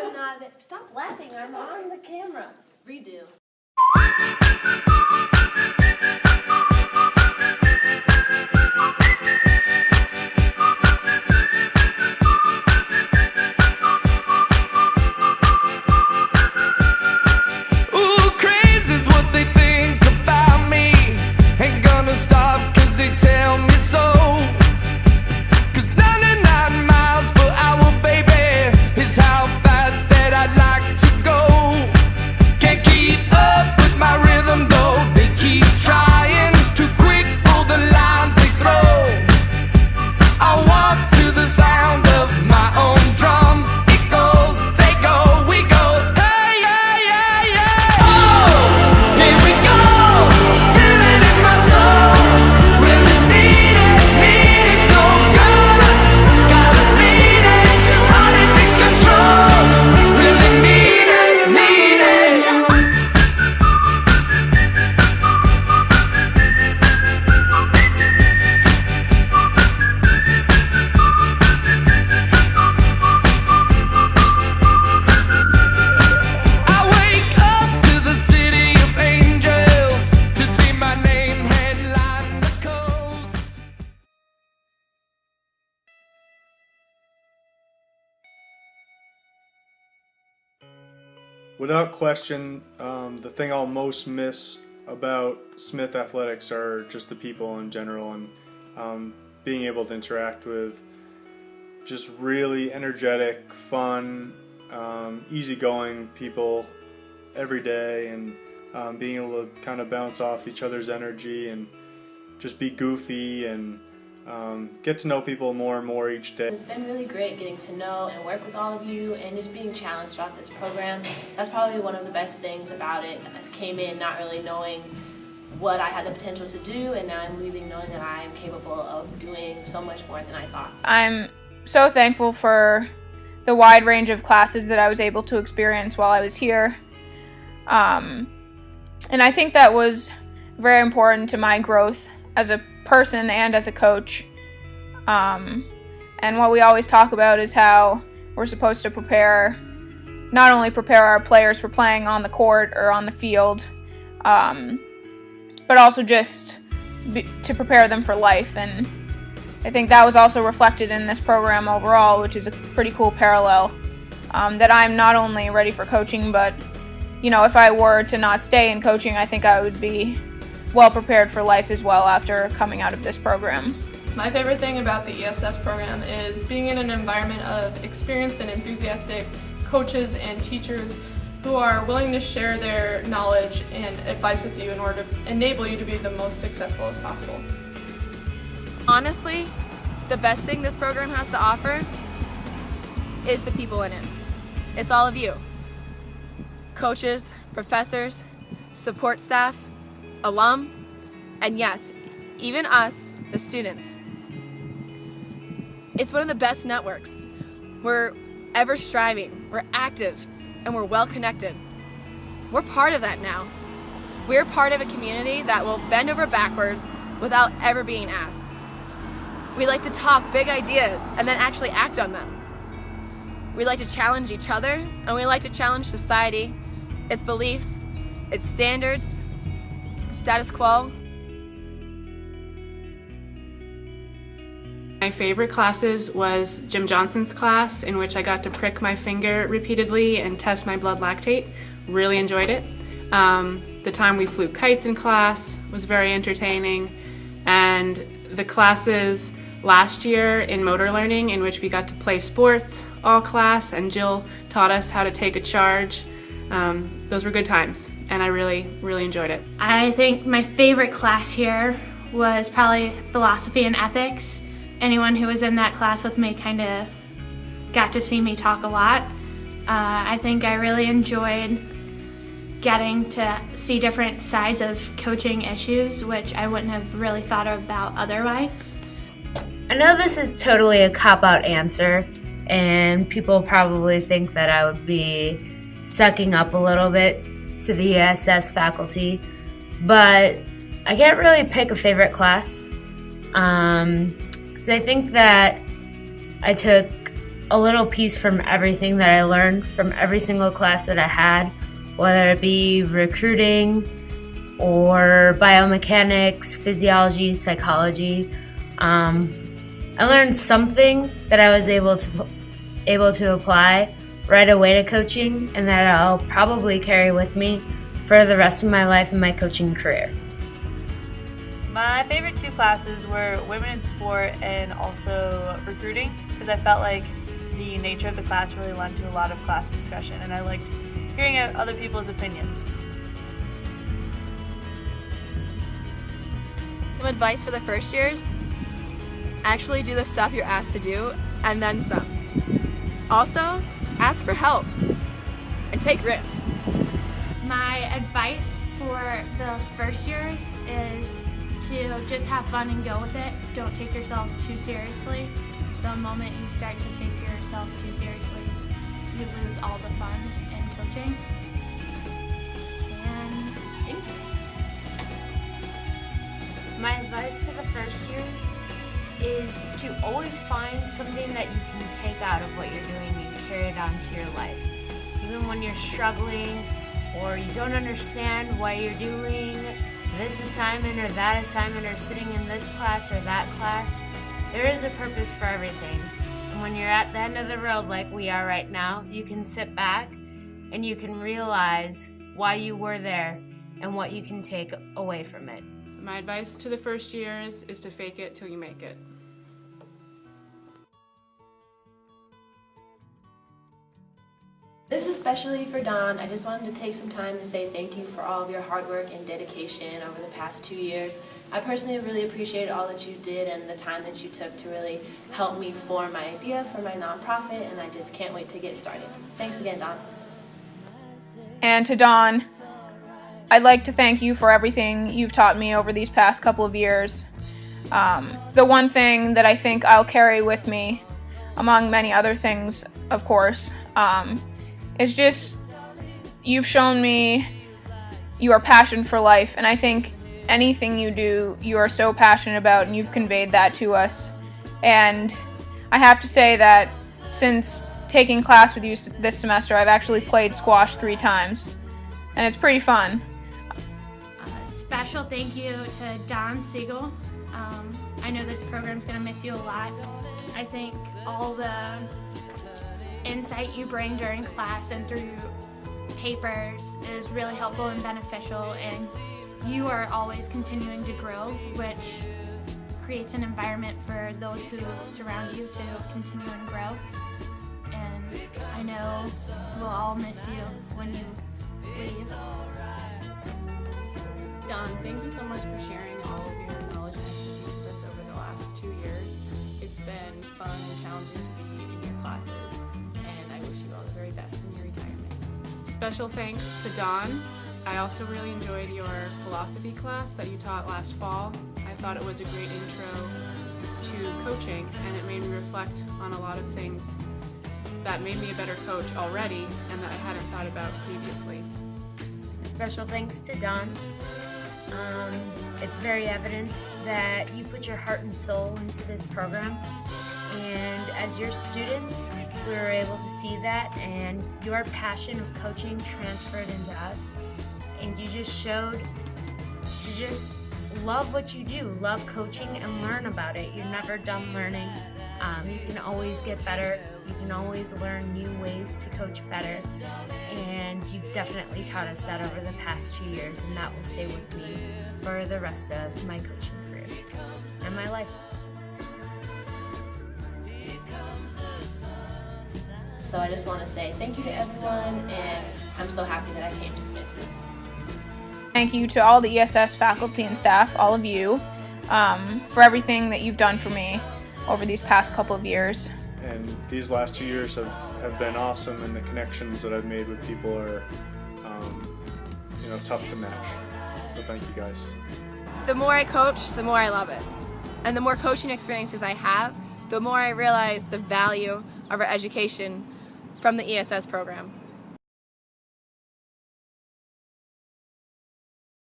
I'm not there. Stop laughing, I'm on the camera. Redo. Without question, the thing I'll most miss about Smith Athletics are just the people in general, and being able to interact with just really energetic, fun, easygoing people every day, and being able to kind of bounce off each other's energy and just be goofy and get to know people more and more each day. It's been really great getting to know and work with all of you and just being challenged throughout this program. That's probably one of the best things about it. I came in not really knowing what I had the potential to do, and now I'm leaving knowing that I am capable of doing so much more than I thought. I'm so thankful for the wide range of classes that I was able to experience while I was here. And I think that was very important to my growth as a person and as a coach. And what we always talk about is how we're supposed to not only prepare our players for playing on the court or on the field, but also just to prepare them for life. And I think that was also reflected in this program overall, which is a pretty cool parallel, that I'm not only ready for coaching, but if I were to not stay in coaching, I think I would be well prepared for life as well after coming out of this program. My favorite thing about the ESS program is being in an environment of experienced and enthusiastic coaches and teachers who are willing to share their knowledge and advice with you in order to enable you to be the most successful as possible. Honestly, the best thing this program has to offer is the people in it. It's all of you. Coaches, professors, support staff, alum, and yes, even us, the students. It's one of the best networks. We're ever striving, we're active, and we're well connected. We're part of that now. We're part of a community that will bend over backwards without ever being asked. We like to talk big ideas and then actually act on them. We like to challenge each other, and we like to challenge society, its beliefs, its standards, status quo. My favorite classes was Jim Johnson's class, in which I got to prick my finger repeatedly and test my blood lactate. Really enjoyed it. The time we flew kites in class was very entertaining, and the classes last year in motor learning, in which we got to play sports all class, and Jill taught us how to take a charge. Those were good times, and I really, really enjoyed it. I think my favorite class here was probably philosophy and ethics. Anyone who was in that class with me kind of got to see me talk a lot. I think I really enjoyed getting to see different sides of coaching issues, which I wouldn't have really thought about otherwise. I know this is totally a cop-out answer, and people probably think that I would be sucking up a little bit to the ESS faculty, but I can't really pick a favorite class, because I think that I took a little piece from everything that I learned from every single class that I had, whether it be recruiting or biomechanics, physiology, psychology. I learned something that I was able to apply right away to coaching, and that I'll probably carry with me for the rest of my life and my coaching career. My favorite two classes were women in sport and also recruiting, because I felt like the nature of the class really led to a lot of class discussion, and I liked hearing out other people's opinions. Some advice for the first years: actually do the stuff you're asked to do, and then some. Also, ask for help and take risks. My advice for the first years is to just have fun and go with it. Don't take yourselves too seriously. The moment you start to take yourself too seriously, you lose all the fun in coaching. And thank you. My advice to the first years is to always find something that you can take out of what you're doing and carry it on to your life. Even when you're struggling or you don't understand why you're doing this assignment or that assignment or sitting in this class or that class, there is a purpose for everything. And when you're at the end of the road like we are right now, you can sit back and you can realize why you were there and what you can take away from it. My advice to the first years is to fake it till you make it. This is especially for Dawn. I just wanted to take some time to say thank you for all of your hard work and dedication over the past 2 years. I personally really appreciate all that you did and the time that you took to really help me form my idea for my nonprofit, and I just can't wait to get started. Thanks again, Dawn. And to Dawn, I'd like to thank you for everything you've taught me over these past couple of years. The one thing that I think I'll carry with me, among many other things, of course, is just you've shown me your passion for life, and I think anything you do, you are so passionate about, and you've conveyed that to us. And I have to say that since taking class with you this semester, I've actually played squash 3 times, and it's pretty fun. Special thank you to Dawn Siegel. I know this program's going to miss you a lot. I think all the insight you bring during class and through papers is really helpful and beneficial, and you are always continuing to grow, which creates an environment for those who surround you to continue and grow. And I know we'll all miss you when you leave. Dawn, thank you so much for sharing all of your knowledge and expertise with us over the last 2 years. It's been fun and challenging to be in your classes, and I wish you all the very best in your retirement. Special thanks to Dawn. I also really enjoyed your philosophy class that you taught last fall. I thought it was a great intro to coaching, and it made me reflect on a lot of things that made me a better coach already and that I hadn't thought about previously. Special thanks to Dawn. It's very evident that you put your heart and soul into this program, and as your students, we were able to see that, and your passion of coaching transferred into us, and you just showed to just love what you do, love coaching, and learn about it. You're never done learning. You can always get better. You can always learn new ways to coach better, and you've definitely taught us that over the past 2 years, and that will stay with me for the rest of my coaching career and my life. So I just want to say thank you to everyone, and I'm so happy that I came to Smith. Thank you to all the ESS faculty and staff, all of you, for everything that you've done for me over these past couple of years. And these last 2 years have been awesome, and the connections that I've made with people are tough to match. So thank you guys. The more I coach, the more I love it. And the more coaching experiences I have, the more I realize the value of our education from the ESS program.